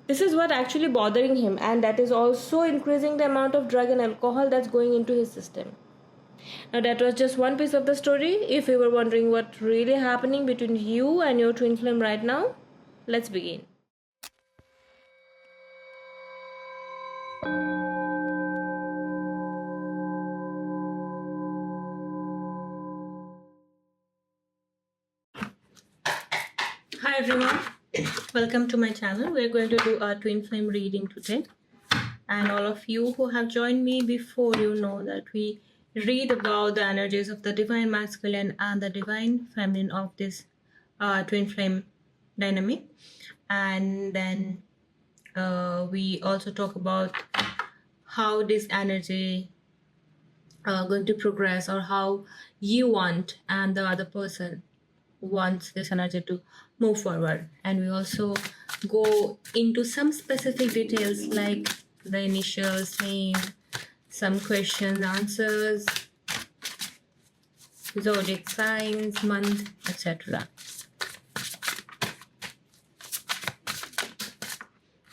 This is what actually bothering him, and that is also increasing the amount of drug and alcohol that's going into his system. Now that was just one piece of the story. If you were wondering what really happening between you and your twin flame right now, let's begin. Hi everyone, welcome to my channel. We're going to do a twin flame reading today. And all of you who have joined me before, you know that we read about the energies of the divine masculine and the divine feminine of this twin flame dynamic. And then we also talk about how this energy going to progress, or how you want and the other person wants this energy to move forward. And we also go into some specific details like the initials, name, some questions, answers, zodiac signs, month, etc.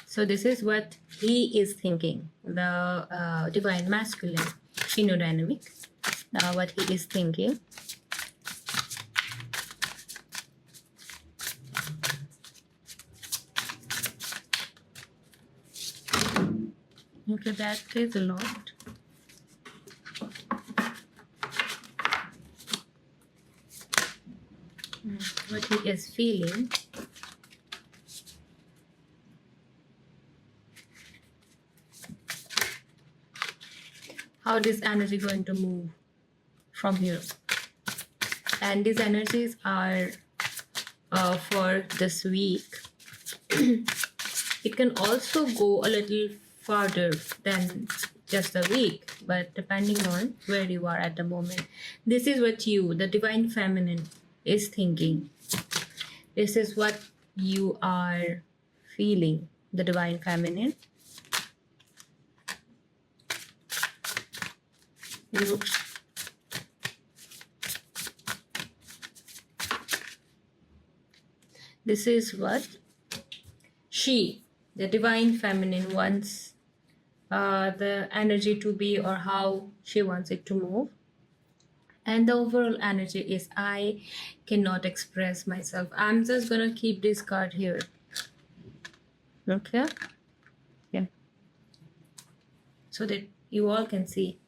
So this is what he is thinking, the divine masculine inner dynamic, what he is thinking. Okay, that is a lot. What he is feeling. How this energy going to move from here. And these energies are for this week. It can also go a little farther than just a week, but depending on where you are at the moment. This is what you, the divine feminine, is thinking. This is what you are feeling, the divine feminine. This is what she, the divine feminine, wants the energy to be, or how she wants it to move. And the overall energy is, I cannot express myself. I'm just gonna keep this card here. Okay? Yeah. So that you all can see.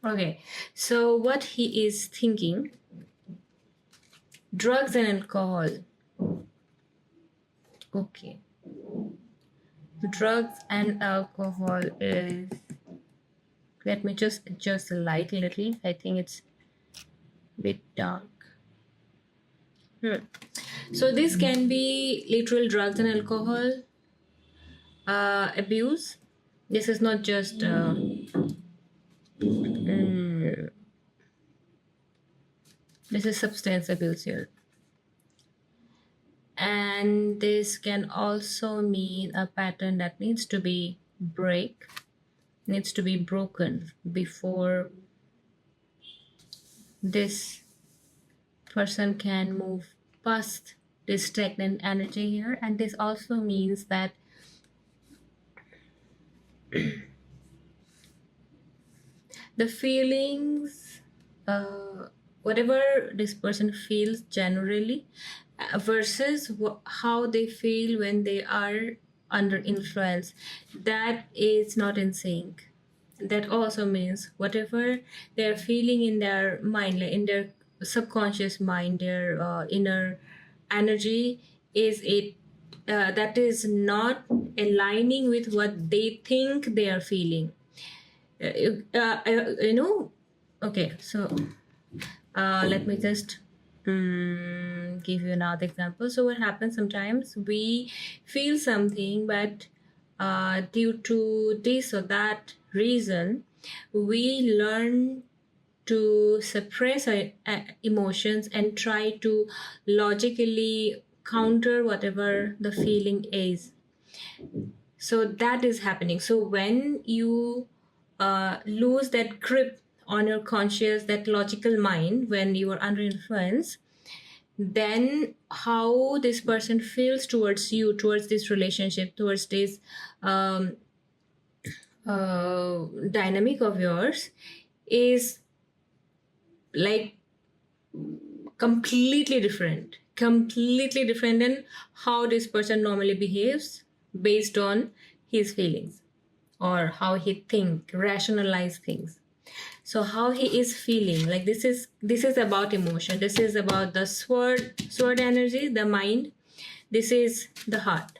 Okay, so what he is thinking, drugs and alcohol. Okay, drugs and alcohol is, let me just adjust the light a little. I think it's a bit dark. So this can be literal drugs and alcohol abuse. This is not just this is substance abuse here. And this can also mean a pattern that needs to be broken before this person can move past this stagnant energy here. And this also means that the feelings, whatever this person feels generally, versus how they feel when they are under influence, that is not in sync. That also means whatever they're feeling in their mind, like in their subconscious mind, their inner energy, is it that is not aligning with what they think they are feeling. Okay, so let me just give you another example. So what happens, sometimes we feel something, but due to this or that reason, we learn to suppress our emotions and try to logically counter whatever the feeling is. So that is happening. So when you lose that grip on your conscious, that logical mind, when you are under influence, then how this person feels towards you, towards this relationship, towards this um, dynamic of yours is like completely different than how this person normally behaves based on his feelings or how he rationalize things. So how he is feeling, like this is about emotion, this is about the sword energy, the mind, this is the heart.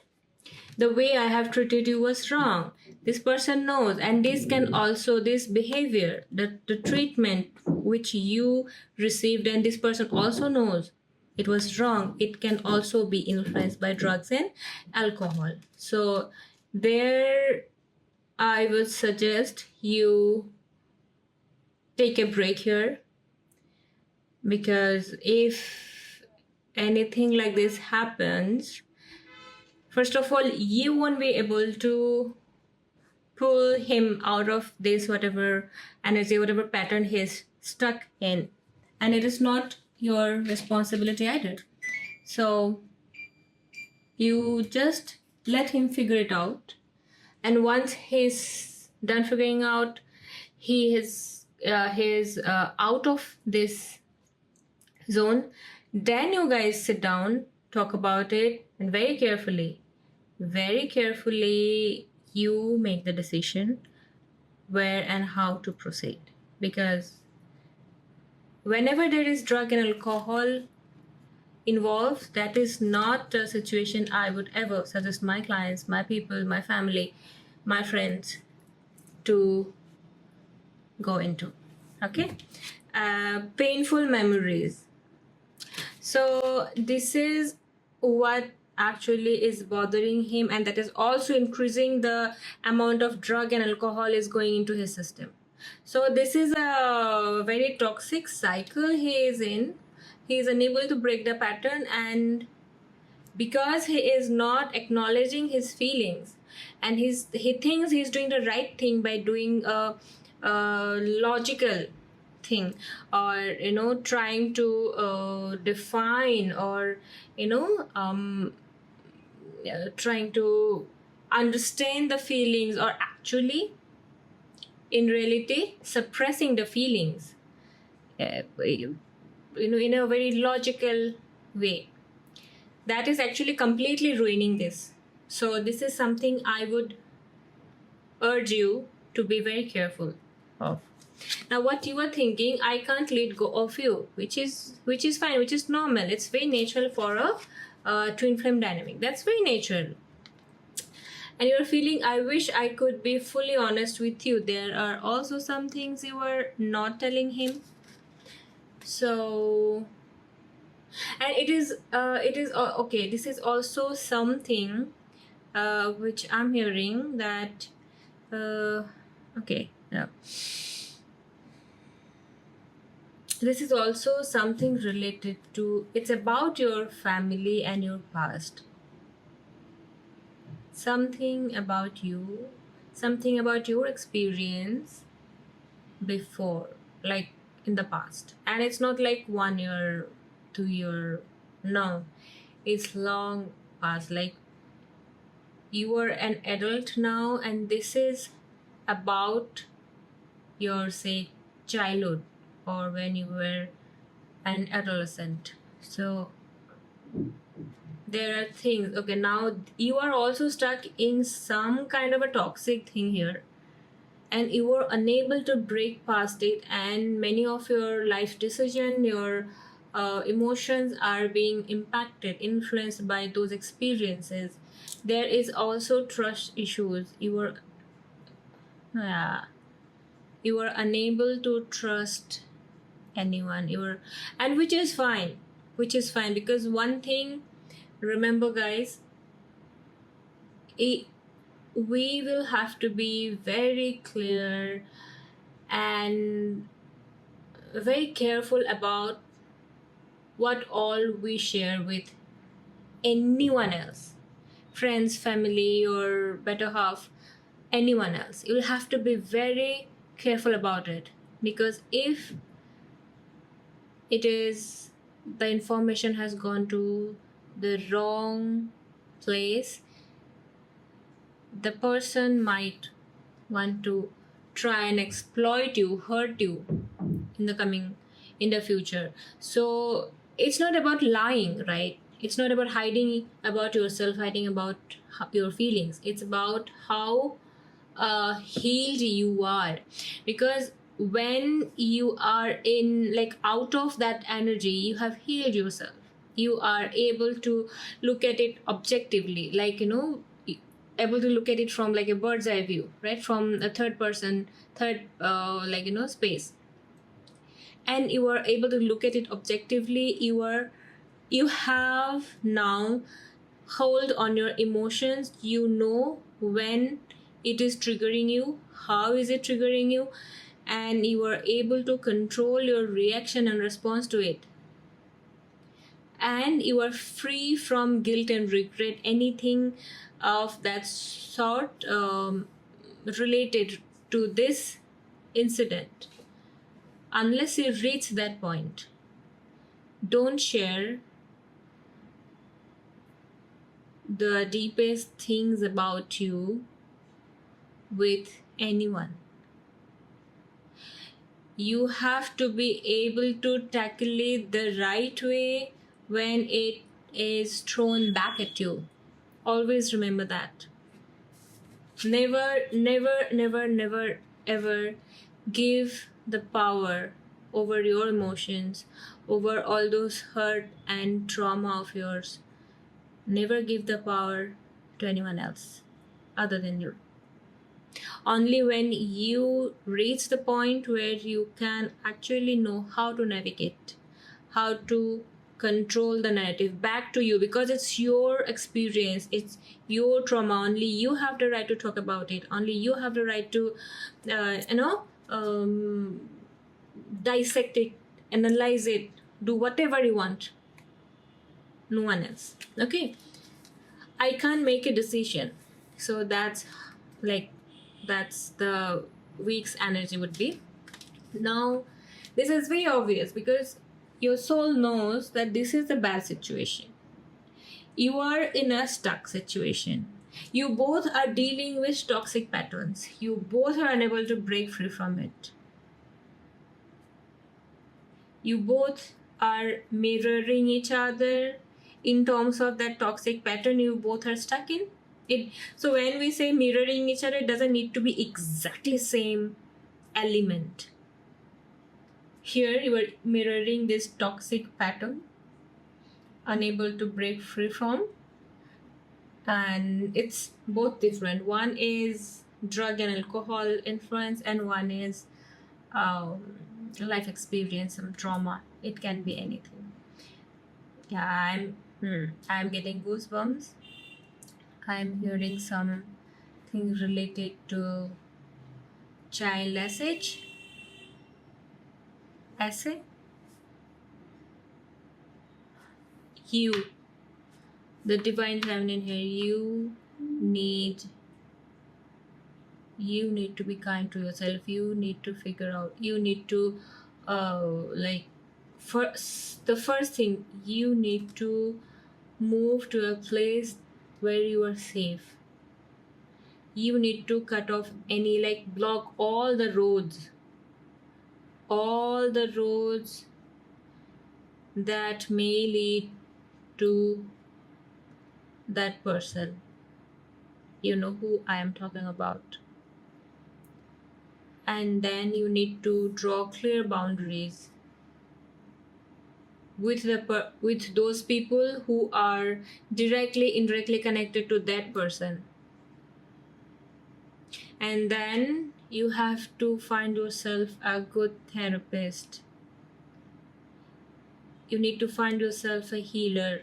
The way I have treated you was wrong. This person knows, and this can also, this behavior, the treatment which you received, and this person also knows it was wrong. It can also be influenced by drugs and alcohol. So there, I would suggest you take a break here, because if anything like this happens, first of all, you won't be able to pull him out of this whatever energy, whatever pattern he's stuck in. And it is not your responsibility either. So you just let him figure it out. And once he's done figuring out, he is out of this zone, then you guys sit down, talk about it, and very carefully you make the decision where and how to proceed. Because whenever there is drug and alcohol involved, that is not a situation I would ever suggest my clients, my people, my family, my friends to go into. Okay. Painful memories. So this is what actually is bothering him, and that is also increasing the amount of drug and alcohol is going into his system. So this is a very toxic cycle he is in. He is unable to break the pattern, and because he is not acknowledging his feelings, and he thinks he's doing the right thing by doing a logical thing, or trying to define, or trying to understand the feelings, or actually in reality suppressing the feelings in a very logical way, that is actually completely ruining this. So this is something I would urge you to be very careful of. Now what you are thinking, I can't let go of you, which is fine, which is normal. It's very natural for a twin flame dynamic. That's very natural. And you're feeling, I wish I could be fully honest with you. There are also some things you are not telling him. So, and it is okay, this is also something which I'm hearing that okay, yeah. This is also something related to, it's about your family and your past. Something about you, something about your experience before, like in the past. And it's not like 1 year, 2 year, no, it's long past. Like you are an adult now, and this is about your, say, childhood, or when you were an adolescent. So there are things, okay, now you are also stuck in some kind of a toxic thing here, and you are unable to break past it, and many of your life decision, your emotions are being impacted, influenced by those experiences. There is also trust issues. You are unable to trust anyone, and which is fine, because one thing, remember guys, we will have to be very clear and very careful about what all we share with anyone else, friends, family, or better half, anyone else. You'll have to be very careful about it, because if it is the information has gone to the wrong place, the person might want to try and exploit you, hurt you in the future. So it's not about lying, right? It's not about hiding about yourself, hiding about your feelings. It's about how healed you are. Because when you are in, like, out of that energy, you have healed yourself. You are able to look at it objectively, like, able to look at it from like a bird's eye view, right? From a third person, space. And you are able to look at it objectively. You have now hold on your emotions. You know when it is triggering you, how is it triggering you, and you are able to control your reaction and response to it. And you are free from guilt and regret, anything of that sort related to this incident. Unless you reach that point, don't share the deepest things about you with anyone. You have to be able to tackle it the right way when it is thrown back at you. Always remember that. Never, never, never, never, ever give the power over your emotions, over all those hurt and trauma of yours. Never give the power to anyone else other than you. Only when you reach the point where you can actually know how to navigate, how to control the narrative back to you, because it's your experience, it's your trauma. Only you have the right to talk about it. Only you have the right to dissect it, analyze it, do whatever you want. No one else. Okay, I can't make a decision. So that's the week's energy would be. Now this is very obvious, because your soul knows that this is a bad situation. You are in a stuck situation. You both are dealing with toxic patterns. You both are unable to break free from it. You both are mirroring each other in terms of that toxic pattern you both are stuck in it. So when we say mirroring each other, it doesn't need to be exactly same element. Here you are mirroring this toxic pattern, unable to break free from, and it's both different. One is drug and alcohol influence, and one is life experience, some trauma. It can be anything. Yeah, I'm getting goosebumps. I'm hearing some things related to child essay. You, the divine feminine here, you need to be kind to yourself. You need to figure out, you need to the first thing, you need to move to a place where you are safe. You need to cut off any, block all the roads that may lead to that person. You know who I am talking about. And then you need to draw clear boundaries with those people who are directly, indirectly connected to that person. And then you have to find yourself a good therapist. You need to find yourself a healer.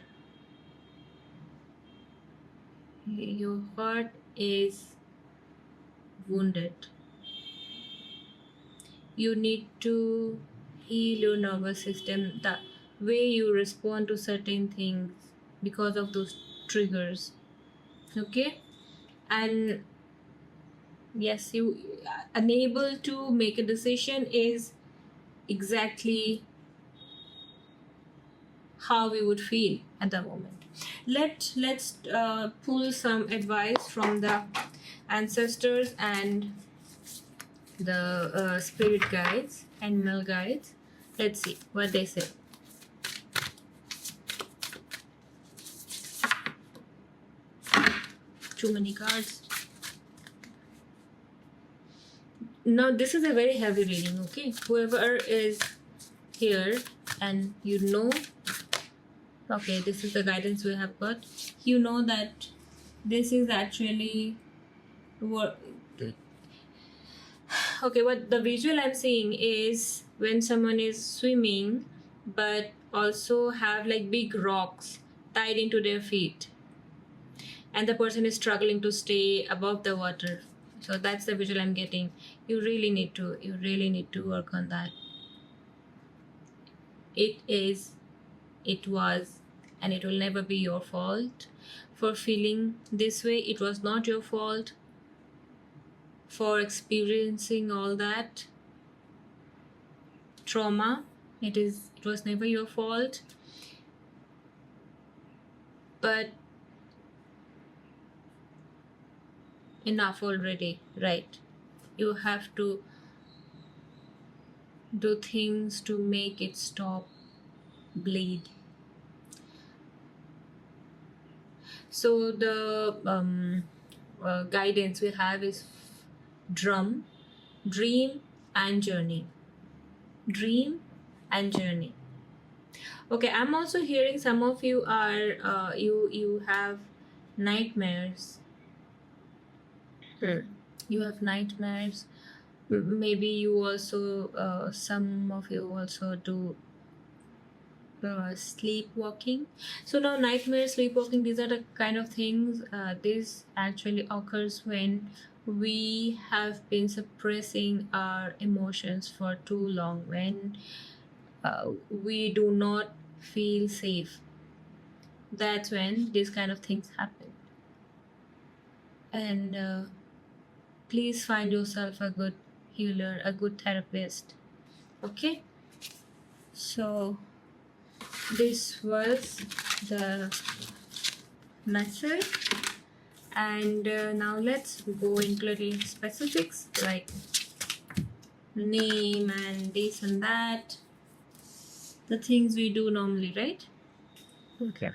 Your heart is wounded. You need to heal your nervous system, the way you respond to certain things because of those triggers. Okay? And yes, you unable to make a decision is exactly how we would feel at the moment. Let's pull some advice from the ancestors and the spirit guides, animal guides. Let's see what they say. Too many cards. Now this is a very heavy reading, okay? Whoever is here and you know, okay, this is the guidance we have got. You know that this is actually what, okay, what the visual I'm seeing is when someone is swimming but also have like big rocks tied into their feet, and the person is struggling to stay above the water. So that's the visual I'm getting. You really need to work on that. It was and it will never be your fault for feeling this way. It was not your fault for experiencing all that trauma. It was never your fault. But enough already, right? You have to do things to make it stop bleed. So the guidance we have is dream and journey. Dream and journey. Okay, I'm also hearing some of you are you have nightmares. You have nightmares. Maybe you also some of you also do sleepwalking. So now nightmare, sleepwalking, these are the kind of things this actually occurs when we have been suppressing our emotions for too long, when we do not feel safe. That's when these kind of things happen. And please find yourself a good healer, a good therapist. Okay, so this was the message, and now let's go into little specifics like name and this and that, the things we do normally, right? Okay,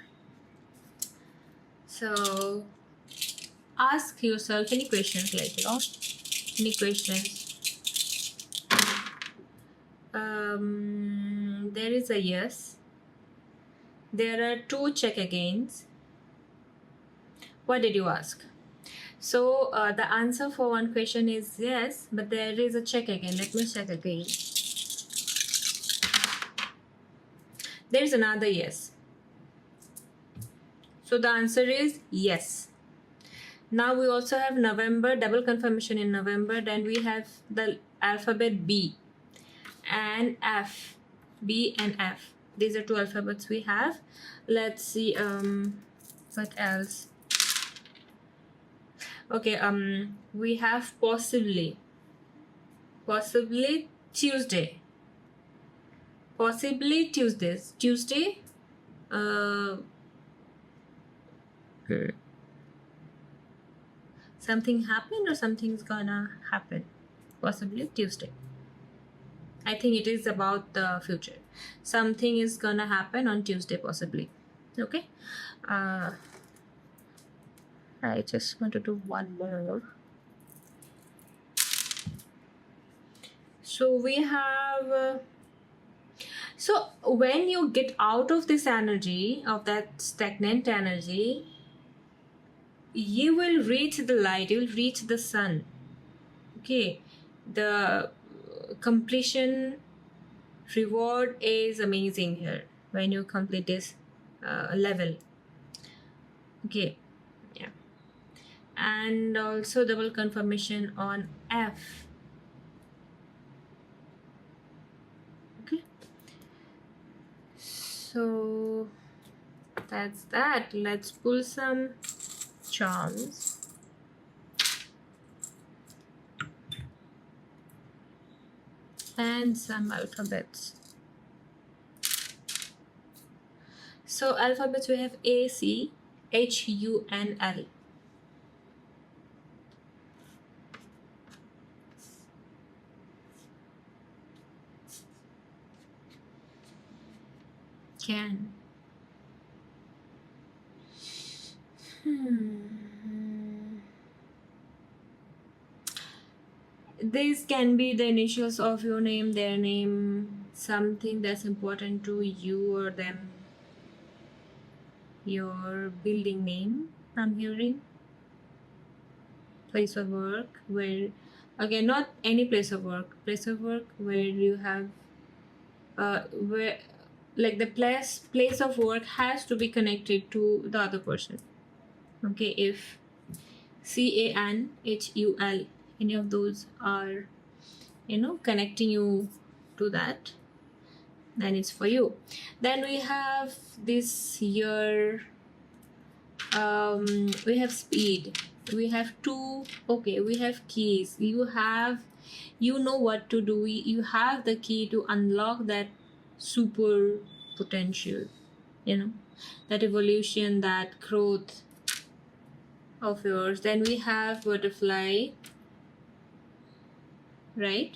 so ask yourself any questions, like, you know, any questions. There is a yes. There are two check agains. What did you ask? So the answer for one question is yes, but there is a check again. Let me check again. There is another yes. So the answer is yes. Now we also have November, double confirmation in November. Then we have the alphabet B and F. B and F. These are two alphabets we have. Let's see what else. Okay, we have possibly Tuesday. Possibly Tuesdays. Tuesday. Something happened or something's gonna happen. Possibly Tuesday. I think it is about the future. Something is gonna happen on Tuesday, possibly. Okay. I just want to do one more. So we have. So when you get out of this energy, of that stagnant energy, you will reach the light. You will reach the sun. Okay. The completion reward is amazing here when you complete this level. Okay, yeah, and also double confirmation on F. Okay, so that's that. Let's pull some charms. And some alphabets. So alphabets, we have A, C, H, U, and L. Can. These can be the initials of your name, their name, something that's important to you or them. Your building name, I'm hearing. Place of work, where, again, not any place of work, where you have, where, like, the place of work has to be connected to the other person. Okay, if CANHUL, any of those are, connecting you to that, then it's for you. Then we have this here, we have speed, we have two, okay, we have keys. You know what to do. You have the key to unlock that super potential, that evolution, that growth of yours. Then we have butterfly, right?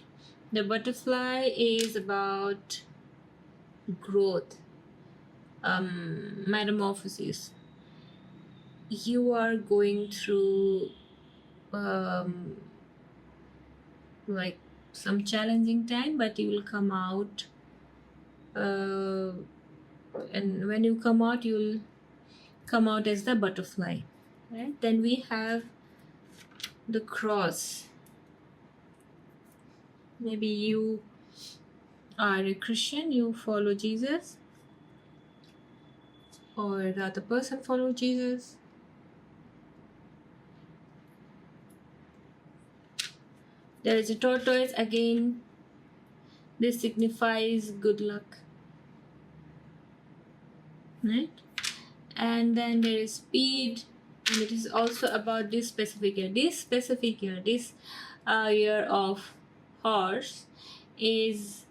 The butterfly is about growth, metamorphosis. You are going through like some challenging time, but you will come out, and when you come out, you'll come out as the butterfly, right? Then we have the cross. Maybe you are a Christian, you follow Jesus, or the other person follow Jesus. There is a tortoise, again, this signifies good luck, right? And then there is speed, and it is also about this specific year. This year of horse is,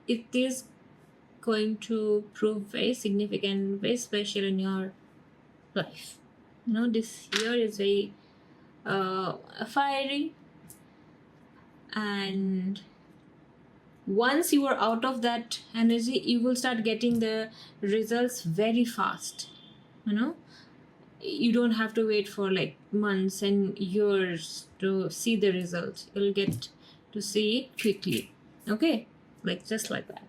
it is going to prove very significant, very special in your life. This year is very fiery, and once you are out of that energy, you will start getting the results very fast. You don't have to wait for like months and years to see the results. You'll get to see it quickly. Okay, like just like that.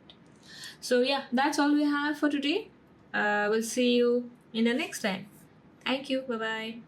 So yeah, that's all we have for today. We'll see you in the next time. Thank you. Bye bye.